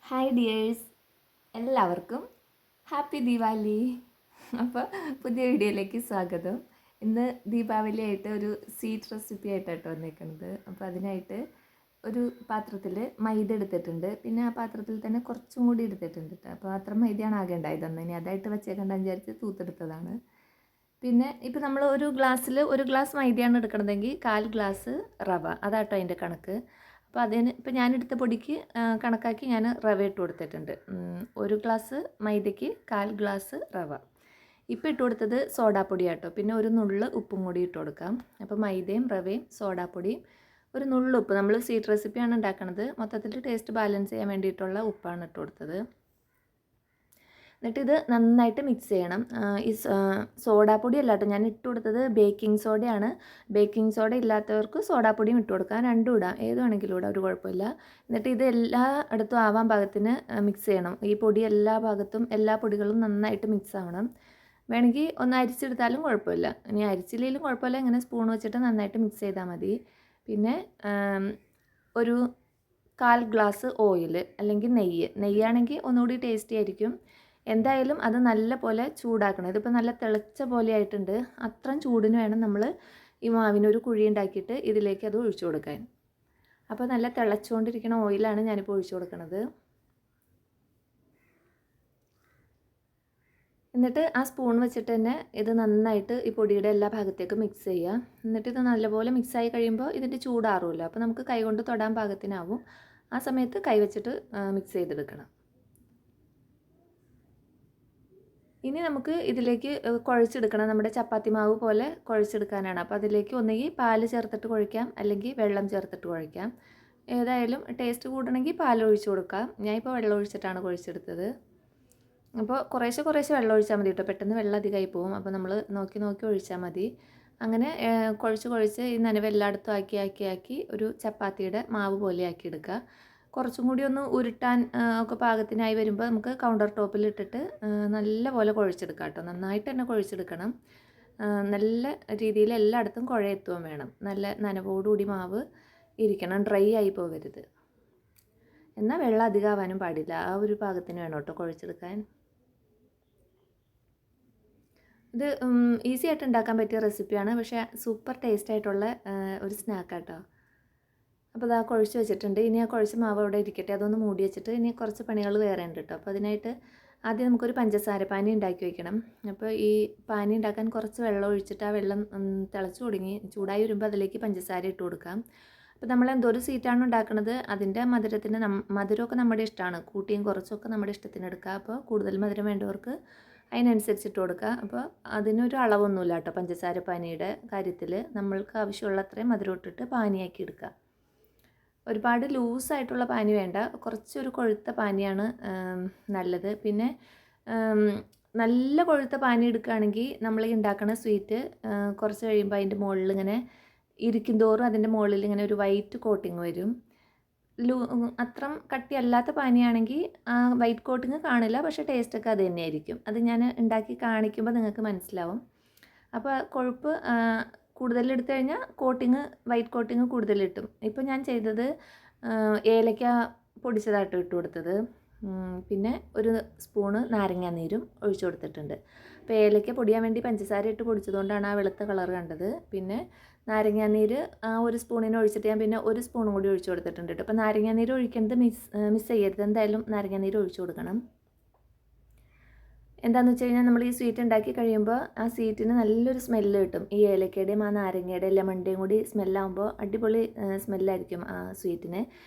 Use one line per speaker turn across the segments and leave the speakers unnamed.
Hi dears, എല്ലാവർക്കും happy Deepavali. അപ്പോൾ പുതിയ വീഡിയോയിലേക്ക് സ്വാഗതം. ഇന്ന് ദീപാവലി ആയിട്ട് ഒരു സ്വീറ്റ് റെസിപ്പി ആയിട്ടാണ് വന്നേക്കുന്നത്. അപ്പോൾ അതിനായിട്ട് ഒരു പാത്രത്തിൽ മൈദ എടുത്തിട്ടുണ്ട്. പിന്നെ ആ പാത്രത്തിൽ തന്നെ കുറച്ചും കൂടി എടുത്തിട്ടുണ്ട്. അപ്പോൾ അത്ര മൈദയാണ് ആകെ ഉണ്ടായതെന്ന്. ഇനി അതായിട്ട് വെച്ചേക്കണ്ടെന്ന് വിചാരിച്ച് തൂത്തെടുത്തതാണ്. പിന്നെ ഇപ്പോൾ നമ്മൾ ഒരു ഗ്ലാസ് മൈദയാണ് എടുക്കണതെങ്കിൽ 1/4 ഗ്ലാസ് റവ, അതാട്ടോ അതിൻ്റെ കണക്ക്. അപ്പോൾ അതിന് ഇപ്പോൾ ഞാനെടുത്ത പൊടിക്ക് കണക്കാക്കി ഞാൻ റവ ഇട്ട് കൊടുത്തിട്ടുണ്ട്. 1 ഗ്ലാസ് മൈദയ്ക്ക് 1/4 ഗ്ലാസ് റവ. ഇപ്പോൾ ഇട്ട് കൊടുത്തത് സോഡാപ്പൊടിയാട്ടോ. പിന്നെ ഒരു നുള്ള് ഉപ്പും കൂടി ഇട്ട് കൊടുക്കാം. അപ്പോൾ മൈദയും റവയും സോഡാപ്പൊടിയും ഒരു നുള്ള് ഉപ്പ്, നമ്മൾ സ്വീറ്റ് റെസിപ്പിയാണ് ഉണ്ടാക്കുന്നത്, മൊത്തത്തിൽ ടേസ്റ്റ് ബാലൻസ് ചെയ്യാൻ വേണ്ടിയിട്ടുള്ള ഉപ്പാണ് ഇട്ട് കൊടുത്തത്. എന്നിട്ട് ഇത് നന്നായിട്ട് മിക്സ് ചെയ്യണം. ഈ സോഡാപ്പൊടി അല്ല കേട്ടോ ഞാൻ ഇട്ട് കൊടുത്തത്, ബേക്കിംഗ് സോഡയാണ്. ബേക്കിംഗ് സോഡ ഇല്ലാത്തവർക്ക് സോഡാപ്പൊടിയും ഇട്ട് കൊടുക്കാം, രണ്ടും ഇടാം, ഏത് വേണമെങ്കിലും ഇടാം, ഒരു കുഴപ്പമില്ല. എന്നിട്ട് ഇത് എല്ലായിടത്തും ആവാൻ പാകത്തിന് മിക്സ് ചെയ്യണം. ഈ പൊടി എല്ലാ ഭാഗത്തും, എല്ലാ പൊടികളും നന്നായിട്ട് മിക്സ് ആവണം. വേണമെങ്കിൽ ഒന്ന് അരിച്ചെടുത്താലും കുഴപ്പമില്ല, ഇനി അരിച്ചില്ലെങ്കിലും കുഴപ്പമില്ല, ഇങ്ങനെ സ്പൂൺ വെച്ചിട്ട് നന്നായിട്ട് മിക്സ് ചെയ്താൽ മതി. പിന്നെ ഒരു 1/4 ഗ്ലാസ് ഓയിൽ അല്ലെങ്കിൽ നെയ്യാണെങ്കിൽ ഒന്നുകൂടി ടേസ്റ്റി ആയിരിക്കും. എന്തായാലും അത് നല്ല പോലെ ചൂടാക്കണം. ഇതിപ്പോൾ നല്ല തിളച്ച പോലെ ആയിട്ടുണ്ട്. അത്രയും ചൂടിന് വേണം നമ്മൾ ഈ മാവിനൊരു കുഴി ഉണ്ടാക്കിയിട്ട് ഇതിലേക്ക് അത് ഒഴിച്ചു കൊടുക്കാൻ. അപ്പോൾ നല്ല തിളച്ചുകൊണ്ടിരിക്കുന്ന ഓയിലാണ് ഞാനിപ്പോൾ ഒഴിച്ചു കൊടുക്കുന്നത്. എന്നിട്ട് ആ സ്പൂൺ വെച്ചിട്ട് തന്നെ ഇത് നന്നായിട്ട് ഈ പൊടിയുടെ എല്ലാ ഭാഗത്തേക്കും മിക്സ് ചെയ്യുക. എന്നിട്ട് ഇത് നല്ലപോലെ മിക്സായി കഴിയുമ്പോൾ ഇതിൻ്റെ ചൂടാറുമല്ലോ, അപ്പോൾ നമുക്ക് കൈകൊണ്ട് തൊടാൻ പാകത്തിനാവും. ആ സമയത്ത് കൈ വെച്ചിട്ട് മിക്സ് ചെയ്തെടുക്കണം. ഇനി നമുക്ക് ഇതിലേക്ക് കുഴച്ചെടുക്കണം. നമ്മുടെ ചപ്പാത്തി മാവ് പോലെ കുഴച്ചെടുക്കാനാണ്. അപ്പോൾ അതിലേക്ക് ഒന്നുകിൽ പാല് ചേർത്തിട്ട് കുഴയ്ക്കാം, അല്ലെങ്കിൽ വെള്ളം ചേർത്തിട്ട് കുഴയ്ക്കാം. ഏതായാലും ടേസ്റ്റ് കൂടണമെങ്കിൽ പാൽ ഒഴിച്ച് കൊടുക്കാം. ഞാനിപ്പോൾ വെള്ളം ഒഴിച്ചിട്ടാണ് കുഴച്ചെടുത്തത്. അപ്പോൾ കുറേശ്ശെ വെള്ളം ഒഴിച്ചാൽ മതി കേട്ടോ, പെട്ടെന്ന് വെള്ളം അധികമായി പോകും. അപ്പോൾ നമ്മൾ നോക്കി ഒഴിച്ചാൽ മതി. അങ്ങനെ കുഴച്ച് ഈ നനവ് എല്ലായിടത്തും ആക്കി ഒരു ചപ്പാത്തിയുടെ മാവ് പോലെ ആക്കി എടുക്കുക. കുറച്ചും കൂടി ഒന്ന് ഉരുട്ടാൻ ഒക്കെ പാകത്തിനായി വരുമ്പോൾ നമുക്ക് കൗണ്ടർ ടോപ്പിൽ ഇട്ടിട്ട് നല്ല പോലെ കുഴച്ചെടുക്കാം കേട്ടോ. നന്നായിട്ട് തന്നെ കുഴച്ചെടുക്കണം. നല്ല രീതിയിൽ എല്ലായിടത്തും കുഴയെത്തുകയും വേണം. നല്ല നനവോടുകൂടി മാവ് ഇരിക്കണം, ഡ്രൈ ആയി പോകരുത്. എന്നാൽ വെള്ളം അധികമാവാനും പാടില്ല. ആ ഒരു പാകത്തിന് വേണം കേട്ടോ കുഴച്ചെടുക്കാൻ. ഇത് ഈസി ആയിട്ട് ഉണ്ടാക്കാൻ പറ്റിയ റെസിപ്പിയാണ്, പക്ഷേ സൂപ്പർ ടേസ്റ്റ് ആയിട്ടുള്ള ഒരു സ്നാക്കാട്ടോ. അപ്പോൾ അത് കുഴച്ച് വെച്ചിട്ടുണ്ട്. ഇനി ആ കുഴച്ച മാവ് അവിടെ ഇരിക്കട്ടെ, അതൊന്ന് മൂടി വെച്ചിട്ട് ഇനി കുറച്ച് പണികൾ വേറെ ഉണ്ട് കേട്ടോ. അപ്പോൾ അതിനായിട്ട് ആദ്യം നമുക്കൊരു പഞ്ചസാര പാനി ഉണ്ടാക്കി വയ്ക്കണം. അപ്പോൾ ഈ പാനി ഉണ്ടാക്കാൻ കുറച്ച് വെള്ളം ഒഴിച്ചിട്ട് ആ വെള്ളം തിളച്ച് തുടങ്ങി ചൂടായി വരുമ്പോൾ അതിലേക്ക് പഞ്ചസാര ഇട്ട് കൊടുക്കാം. അപ്പോൾ നമ്മൾ എന്തോരം സ്വീറ്റാണ് ഉണ്ടാക്കുന്നത് അതിൻ്റെ മധുരത്തിന് മധുരമൊക്കെ നമ്മുടെ ഇഷ്ടമാണ്, കൂട്ടിയും കുറച്ചൊക്കെ നമ്മുടെ ഇഷ്ടത്തിന് എടുക്കുക. അപ്പോൾ കൂടുതൽ മധുരം വേണ്ടവർക്ക് അതിനനുസരിച്ചിട്ട് കൊടുക്കുക. അപ്പോൾ അതിനൊരു അളവൊന്നുമില്ല കേട്ടോ. പഞ്ചസാര പാനിയുടെ കാര്യത്തിൽ നമ്മൾക്ക് ആവശ്യമുള്ള അത്രയും മധുരം ഇട്ടിട്ട് പാനിയാക്കി എടുക്കുക. ഒരുപാട് ലൂസായിട്ടുള്ള പാനി വേണ്ട, കുറച്ചൊരു കൊഴുത്ത പാനിയാണ് നല്ലത്. പിന്നെ നല്ല കൊഴുത്ത പാനി എടുക്കുകയാണെങ്കിൽ നമ്മൾ ഈ ഉണ്ടാക്കുന്ന സ്വീറ്റ് കുറച്ച് കഴിയുമ്പോൾ അതിൻ്റെ മുകളിൽ ഇങ്ങനെ ഇരിക്കും തോറും അതിൻ്റെ മുകളിൽ ഇങ്ങനെ ഒരു വൈറ്റ് കോട്ടിങ് വരും. അത്ര കട്ടിയല്ലാത്ത പാനിയാണെങ്കിൽ വൈറ്റ് കോട്ടിങ് കാണില്ല, പക്ഷേ ടേസ്റ്റൊക്കെ അത് തന്നെയായിരിക്കും. അത് ഞാൻ ഉണ്ടാക്കി കാണിക്കുമ്പോൾ നിങ്ങൾക്ക് മനസ്സിലാവും. അപ്പോൾ കൊഴുപ്പ് കൂടുതലെടുത്തു കഴിഞ്ഞാൽ വൈറ്റ് കോട്ടിങ് കൂടുതലിട്ടും. ഇപ്പോൾ ഞാൻ ചെയ്തത് ഏലക്ക പൊടിച്ചതായിട്ട് ഇട്ട് കൊടുത്തത്. പിന്നെ ഒരു സ്പൂണ് നാരങ്ങാനീരും ഒഴിച്ചു കൊടുത്തിട്ടുണ്ട്. അപ്പോൾ ഏലക്ക പൊടിയാൻ വേണ്ടി പഞ്ചസാര ഇട്ട് പൊടിച്ചതുകൊണ്ടാണ് ആ വെളുത്ത കളർ കണ്ടത്. പിന്നെ നാരങ്ങാനീര് ആ ഒരു സ്പൂണിന് ഒഴിച്ചിട്ട് ഞാൻ പിന്നെ ഒരു സ്പൂണും കൂടി ഒഴിച്ചു കൊടുത്തിട്ടുണ്ട് കേട്ടോ. അപ്പോൾ നാരങ്ങാനീര് ഒഴിക്കുന്നത് മിസ് ചെയ്യരുത്, എന്തായാലും നാരങ്ങാനീര് ഒഴിച്ചു കൊടുക്കണം. എന്താണെന്ന് വെച്ച് കഴിഞ്ഞാൽ നമ്മൾ ഈ സ്വീറ്റ് ഉണ്ടാക്കി കഴിയുമ്പോൾ ആ സ്വീറ്റിന് നല്ലൊരു സ്മെല്ല് കിട്ടും. ഈ ഏലക്കയുടെയും ആ നാരങ്ങയുടെ ലെമണിൻ്റെയും കൂടി സ്മെല്ലാകുമ്പോൾ അടിപൊളി സ്മെല്ലായിരിക്കും ആ സ്വീറ്റിന്.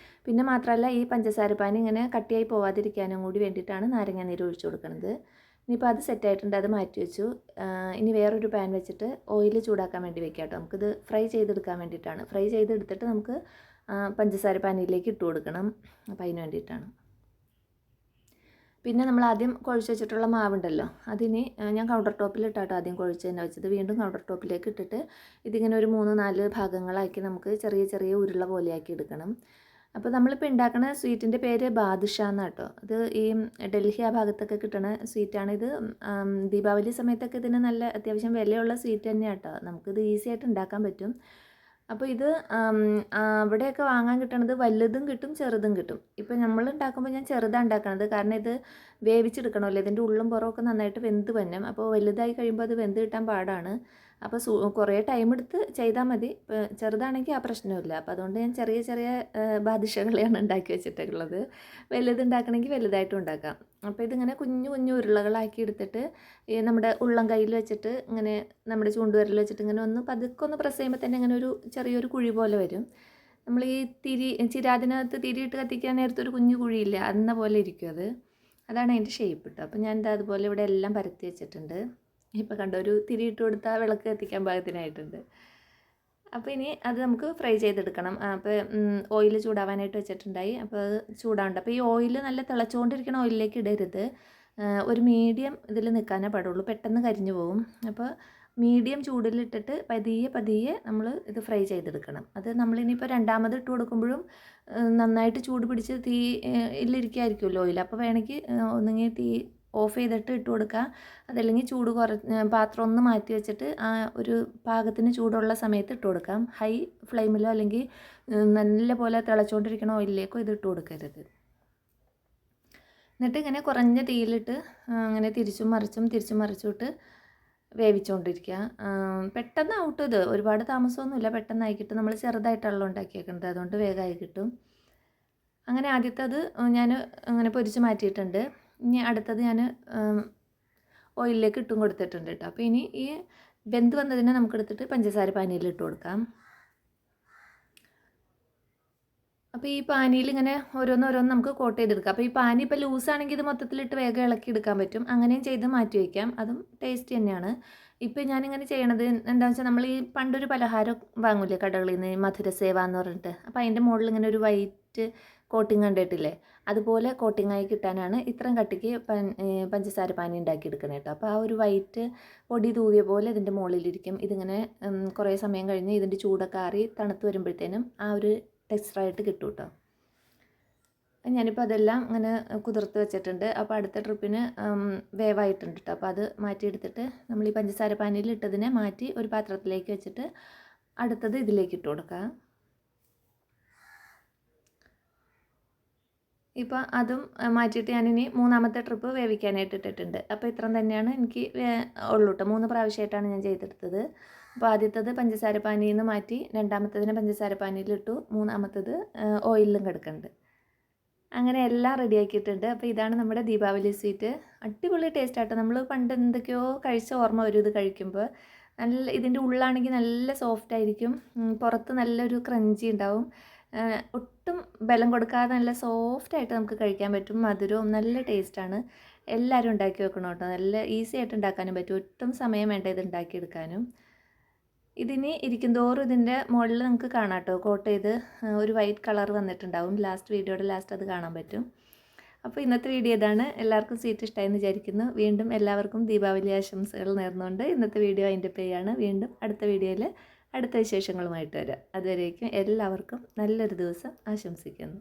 പിന്നെ മാത്രമല്ല ഈ പഞ്ചസാരപ്പാനി ഇങ്ങനെ കട്ടിയായി പോവാതിരിക്കാനും കൂടി വേണ്ടിയിട്ടാണ് നാരങ്ങാനീര് ഒഴിച്ചു കൊടുക്കുന്നത്. ഇനിയിപ്പോൾ അത് സെറ്റായിട്ടുണ്ട്, അത് മാറ്റി വെച്ചു. ഇനി വേറൊരു പാൻ വെച്ചിട്ട് ഓയിൽ ചൂടാക്കാൻ വേണ്ടി വെക്കാം കേട്ടോ. നമുക്കിത് ഫ്രൈ ചെയ്തെടുക്കാൻ വേണ്ടിയിട്ടാണ്. ഫ്രൈ ചെയ്തെടുത്തിട്ട് നമുക്ക് പഞ്ചസാരപ്പാനിയിലേക്ക് ഇട്ട് കൊടുക്കണം. അപ്പോൾ അതിന് വേണ്ടിയിട്ടാണ്. പിന്നെ നമ്മൾ ആദ്യം കുഴച്ച് വെച്ചിട്ടുള്ള മാവുണ്ടല്ലോ, അതിന് ഞാൻ കൗണ്ടർ ടോപ്പിലിട്ടാട്ടോ ആദ്യം കുഴച്ച് തന്നെ വെച്ചത്. വീണ്ടും കൗണ്ടർ ടോപ്പിലേക്ക് ഇട്ടിട്ട് ഇതിങ്ങനെ ഒരു 3-4 ഭാഗങ്ങളാക്കി നമുക്ക് ചെറിയ ഉരുള പോലെയാക്കി എടുക്കണം. അപ്പോൾ നമ്മളിപ്പോൾ ഉണ്ടാക്കുന്ന സ്വീറ്റിൻ്റെ പേര് ബാദുഷ എന്നാണ് കേട്ടോ. ഇത് ഈ ഡൽഹി ആ ഭാഗത്തൊക്കെ കിട്ടുന്ന സ്വീറ്റാണ്. ഇത് ദീപാവലി സമയത്തൊക്കെ ഇതിന് നല്ല അത്യാവശ്യം വിലയുള്ള സ്വീറ്റ് തന്നെയാണ് കേട്ടോ. നമുക്കിത് ഈസി ആയിട്ട് ഉണ്ടാക്കാൻ പറ്റും. അപ്പോൾ ഇത് അവിടെയൊക്കെ വാങ്ങാൻ കിട്ടണത് വലുതും കിട്ടും ചെറുതും കിട്ടും. ഇപ്പോൾ നമ്മൾ ഉണ്ടാക്കുമ്പോൾ ഞാൻ ചെറുതാണ് ഉണ്ടാക്കണത്, കാരണം ഇത് വേവിച്ചെടുക്കണമല്ലോ, ഇതിൻ്റെ ഉള്ളും പുറമൊക്കെ നന്നായിട്ട് വെന്ത് വരണം. അപ്പോൾ വലുതായി കഴിയുമ്പോൾ അത് വെന്ത് കിട്ടാൻ പാടാണ്. അപ്പോൾ കുറേ ടൈം എടുത്ത് ചെയ്താൽ മതി. ചെറുതാണെങ്കിൽ ആ പ്രശ്നമില്ല. അപ്പോൾ അതുകൊണ്ട് ഞാൻ ചെറിയ ചെറിയ ബാദുഷകളെയാണ് ഉണ്ടാക്കി വെച്ചിട്ടുള്ളത്. വലുതുണ്ടാക്കണമെങ്കിൽ വലുതായിട്ടും ഉണ്ടാക്കാം. അപ്പോൾ ഇതിങ്ങനെ കുഞ്ഞു കുഞ്ഞു ഉരുളകളാക്കി എടുത്തിട്ട് നമ്മുടെ ഉള്ളം കയ്യിൽ വെച്ചിട്ട് ഇങ്ങനെ നമ്മുടെ ചൂണ്ടുവിരൽ വെച്ചിട്ട് ഇങ്ങനെ പതുക്കെ ഒന്ന് പ്രസ് ചെയ്യുമ്പോൾ തന്നെ ഇങ്ങനെ ഒരു ചെറിയൊരു കുഴി പോലെ വരും. നമ്മൾ ഈ ചിരാതിനകത്ത് തിരിയിട്ട് കത്തിക്കാൻ നേരത്തെ ഒരു കുഞ്ഞു കുഴിയില്ല, അന്ന പോലെ ഇരിക്കും അത്. അതാണ് അതിൻ്റെ ഷേപ്പ് ഇട്ടു. അപ്പോൾ ഞാൻ എന്താ അതുപോലെ ഇവിടെ എല്ലാം പരത്തി വെച്ചിട്ടുണ്ട്. ഇപ്പോൾ കണ്ടോ, ഒരു തിരിയിട്ട് കൊടുത്താൽ വിളക്ക് കത്തിക്കാൻ പാകത്തിനായിട്ടുണ്ട്. അപ്പോൾ ഇനി അത് നമുക്ക് ഫ്രൈ ചെയ്തെടുക്കണം. അപ്പോൾ ഓയിൽ ചൂടാവാനായിട്ട് വെച്ചിട്ടുണ്ടായി. അപ്പോൾ അത് ചൂടാവുണ്ട്. അപ്പോൾ ഈ ഓയിൽ നല്ല തിളച്ചുകൊണ്ടിരിക്കുന്ന ഓയിലിലേക്ക് ഇടരുത്. ഒരു മീഡിയം ഇതിൽ നിൽക്കാനേ പാടുള്ളൂ, പെട്ടെന്ന് കരിഞ്ഞു പോകും. അപ്പോൾ മീഡിയം ചൂടിലിട്ടിട്ട് പതിയെ നമ്മൾ ഇത് ഫ്രൈ ചെയ്തെടുക്കണം. അത് നമ്മളിനിപ്പോൾ രണ്ടാമത് ഇട്ട് കൊടുക്കുമ്പോഴും നന്നായിട്ട് ചൂട് പിടിച്ച് തീയിലിരിക്കായിരിക്കുമല്ലോ ഓയിൽ. അപ്പോൾ വേണമെങ്കിൽ ഒന്നെങ്കിൽ തീ ഓഫ് ചെയ്തിട്ട് ഇട്ട് കൊടുക്കുക. അതല്ലെങ്കിൽ ചൂട് പാത്രം ഒന്ന് മാറ്റി വെച്ചിട്ട് ആ ഒരു പാകത്തിന് ചൂടുള്ള സമയത്ത് ഇട്ട് കൊടുക്കാം. ഹൈ ഫ്ലെയിമിലോ അല്ലെങ്കിൽ നല്ല പോലെ തിളച്ചുകൊണ്ടിരിക്കണ ഓയിലിലേക്കോ ഇത് ഇട്ട് കൊടുക്കരുത്. എന്നിട്ട് ഇങ്ങനെ കുറഞ്ഞ തീയിലിട്ട് അങ്ങനെ തിരിച്ചും മറിച്ചും ഇട്ട് വേവിച്ചുകൊണ്ടിരിക്കുക. പെട്ടെന്ന് ഔട്ട് ഇത് ഒരുപാട് താമസമൊന്നുമില്ല, പെട്ടെന്നായി കിട്ടും. നമ്മൾ ചെറുതായിട്ടാണല്ലോ ഉണ്ടാക്കിയേക്കുന്നത്, അതുകൊണ്ട് വേഗമായി കിട്ടും. അങ്ങനെ ആദ്യത്തത് ഞാൻ അങ്ങനെ പൊരിച്ച് മാറ്റിയിട്ടുണ്ട്. ഇനി അടുത്തത് ഞാൻ ഓയിലിലേക്ക് ഇട്ടും കൊടുത്തിട്ടുണ്ട് കേട്ടോ. അപ്പോൾ ഇനി ഈ വെന്ത് വന്നതിനെ നമുക്കെടുത്തിട്ട് പഞ്ചസാര പാനിയിൽ ഇട്ട് കൊടുക്കാം. അപ്പോൾ ഈ പാനിയിൽ ഇങ്ങനെ ഓരോന്ന് നമുക്ക് കോട്ട് ചെയ്തെടുക്കാം. അപ്പോൾ ഈ പാനി ഇപ്പോൾ ലൂസാണെങ്കിൽ ഇത് മൊത്തത്തിലിട്ട് വേഗം ഇളക്കി എടുക്കാൻ പറ്റും. അങ്ങനെയും ചെയ്ത് മാറ്റി വയ്ക്കാം, അതും ടേസ്റ്റ് തന്നെയാണ്. ഇപ്പോൾ ഞാനിങ്ങനെ ചെയ്യണത് എന്താണെന്ന് വെച്ചാൽ, നമ്മൾ ഈ പണ്ടൊരു പലഹാരം വാങ്ങൂലേ കടകളിൽ നിന്ന്, മധുരസേവ എന്ന് പറഞ്ഞിട്ട്. അപ്പോൾ അതിൻ്റെ മുകളിൽ ഇങ്ങനെ ഒരു വൈറ്റ് കോട്ടിങ് കണ്ടിട്ടില്ലേ, അതുപോലെ കോട്ടിങ്ങായി കിട്ടാനാണ് ഇത്രയും കട്ടിക്ക് പഞ്ചസാര പാനി ഉണ്ടാക്കിയെടുക്കുന്നത് കേട്ടോ. അപ്പോൾ ആ ഒരു വൈറ്റ് പൊടി തൂവിയ പോലെ ഇതിൻ്റെ മുകളിലിരിക്കും. ഇതിങ്ങനെ കുറേ സമയം കഴിഞ്ഞ് ഇതിൻ്റെ ചൂടൊക്കെ ആറി തണുത്ത് വരുമ്പോഴത്തേനും ആ ഒരു ടെക്സ്ചറായിട്ട് കിട്ടും കേട്ടോ. ഞാനിപ്പോൾ അതെല്ലാം അങ്ങനെ കുതിർത്ത് വെച്ചിട്ടുണ്ട്. അപ്പോൾ അടുത്ത ട്രിപ്പിന് വേവായിട്ടുണ്ട് കേട്ടോ. അപ്പോൾ അത് മാറ്റിയെടുത്തിട്ട് നമ്മൾ ഈ പഞ്ചസാര പാനിയിൽ ഇട്ടതിനെ മാറ്റി ഒരു പാത്രത്തിലേക്ക് വെച്ചിട്ട് അടുത്തത് ഇതിലേക്ക് ഇട്ട് കൊടുക്കുക. ഇപ്പോൾ അതും മാറ്റിയിട്ട് ഞാനിനി മൂന്നാമത്തെ ട്രിപ്പ് വേവിക്കാനായിട്ട് ഇട്ടിട്ടുണ്ട്. അപ്പോൾ ഇത്രയും തന്നെയാണ് എനിക്ക് ഉള്ളൂ കേട്ടോ. 3 പ്രാവശ്യമായിട്ടാണ് ഞാൻ ചെയ്തെടുത്തത്. അപ്പോൾ ആദ്യത്തത് പഞ്ചസാര പാനിയിൽ നിന്ന് മാറ്റി, രണ്ടാമത്തതിനെ പഞ്ചസാര പാനിയിലിട്ടു, മൂന്നാമത്തത് ഓയിലിലും കിടക്കുന്നുണ്ട്. അങ്ങനെ എല്ലാം റെഡിയാക്കിയിട്ടുണ്ട്. അപ്പോൾ ഇതാണ് നമ്മുടെ ദീപാവലി സ്വീറ്റ്. അടിപൊളി ടേസ്റ്റ് ആട്ടോ. നമ്മൾ പണ്ട് എന്തൊക്കെയോ കഴിച്ച ഓർമ്മ വരും ഇത് കഴിക്കുമ്പോൾ. നല്ല ഇതിൻ്റെ ഉള്ളാണെങ്കിൽ നല്ല സോഫ്റ്റ് ആയിരിക്കും, പുറത്ത് നല്ലൊരു ക്രഞ്ചി ഉണ്ടാവും. ഒട്ടും ബലം കൊടുക്കാതെ നല്ല സോഫ്റ്റായിട്ട് നമുക്ക് കഴിക്കാൻ പറ്റും. മധുരവും നല്ല ടേസ്റ്റാണ്. എല്ലാവരും ഉണ്ടാക്കി വെക്കണം കേട്ടോ. നല്ല ഈസി ആയിട്ട് ഉണ്ടാക്കാനും പറ്റും, ഒട്ടും സമയം വേണ്ട ഇത് ഉണ്ടാക്കിയെടുക്കാനും. ഇതിന് ഇരിക്കുന്തോറും ഇതിൻ്റെ മുകളിൽ നമുക്ക് കാണാം കേട്ടോ, കോട്ട് ചെയ്ത് ഒരു വൈറ്റ് കളർ വന്നിട്ടുണ്ടാവും. വീഡിയോയുടെ ലാസ്റ്റ് അത് കാണാൻ പറ്റും. അപ്പോൾ ഇന്നത്തെ വീഡിയോ ഇതാണ്. എല്ലാവർക്കും സ്വീറ്റ് ഇഷ്ടമായെന്ന് വിചാരിക്കുന്നു. വീണ്ടും എല്ലാവർക്കും ദീപാവലി ആശംസകൾ നേർന്നുകൊണ്ട് ഇന്നത്തെ വീഡിയോ അതിൻ്റെ പേയാണ്. വീണ്ടും അടുത്ത വീഡിയോയിൽ അടുത്ത വിശേഷങ്ങളുമായിട്ട് വരാം. അതുവരേക്കും എല്ലാവർക്കും നല്ലൊരു ദിവസം ആശംസിക്കുന്നു.